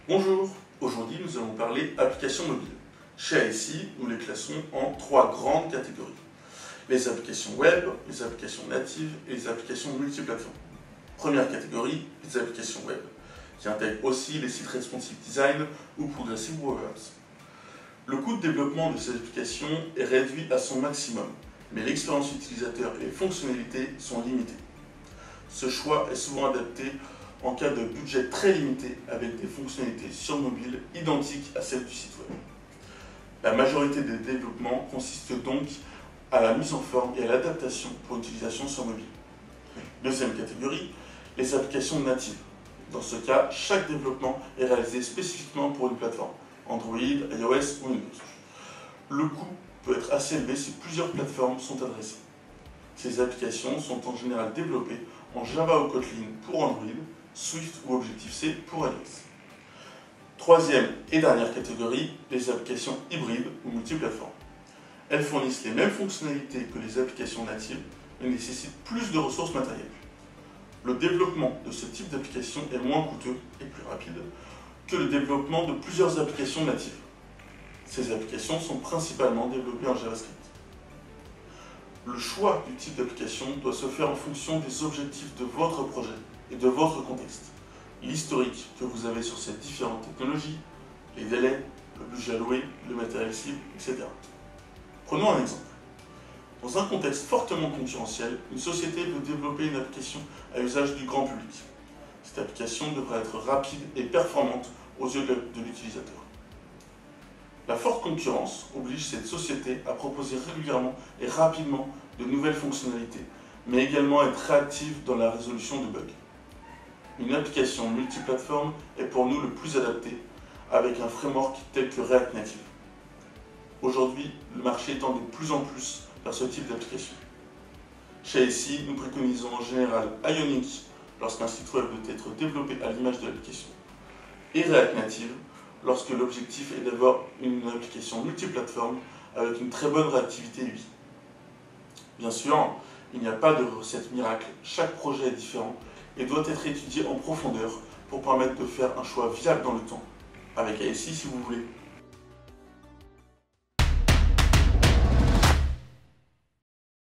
Bonjour, aujourd'hui nous allons parler applications mobiles. Chez ASI, nous les classons en trois grandes catégories. Les applications web, les applications natives et les applications multiplateformes. Première catégorie, les applications web, qui intègrent aussi les sites responsive design ou progressive web apps. Le coût de développement de ces applications est réduit à son maximum, mais l'expérience utilisateur et les fonctionnalités sont limitées. Ce choix est souvent adapté en cas de budget très limité avec des fonctionnalités sur mobile identiques à celles du site web. La majorité des développements consiste donc à la mise en forme et à l'adaptation pour l'utilisation sur mobile. Deuxième catégorie, les applications natives. Dans ce cas, chaque développement est réalisé spécifiquement pour une plateforme, Android, iOS ou Windows. Le coût peut être assez élevé si plusieurs plateformes sont adressées. Ces applications sont en général développées en Java ou Kotlin pour Android, Swift ou Objective-C pour iOS. Troisième et dernière catégorie, les applications hybrides ou multiplateformes. Elles fournissent les mêmes fonctionnalités que les applications natives, mais nécessitent plus de ressources matérielles. Le développement de ce type d'application est moins coûteux et plus rapide que le développement de plusieurs applications natives. Ces applications sont principalement développées en JavaScript. Le choix du type d'application doit se faire en fonction des objectifs de votre projet et de votre contexte, l'historique que vous avez sur ces différentes technologies, les délais, le budget alloué, le matériel cible, etc. Prenons un exemple. Dans un contexte fortement concurrentiel, une société veut développer une application à usage du grand public. Cette application devra être rapide et performante aux yeux de l'utilisateur. La forte concurrence oblige cette société à proposer régulièrement et rapidement de nouvelles fonctionnalités, mais également à être réactive dans la résolution de bugs. Une application multiplateforme est pour nous le plus adapté, avec un framework tel que React Native. Aujourd'hui, le marché tend de plus en plus vers ce type d'application. Chez ASI, nous préconisons en général Ionic lorsqu'un site web doit être développé à l'image de l'application, et React Native lorsque l'objectif est d'avoir une application multiplateforme avec une très bonne réactivité UI. Bien sûr, il n'y a pas de recette miracle, chaque projet est différent et doit être étudié en profondeur pour permettre de faire un choix viable dans le temps, avec ASI si vous voulez.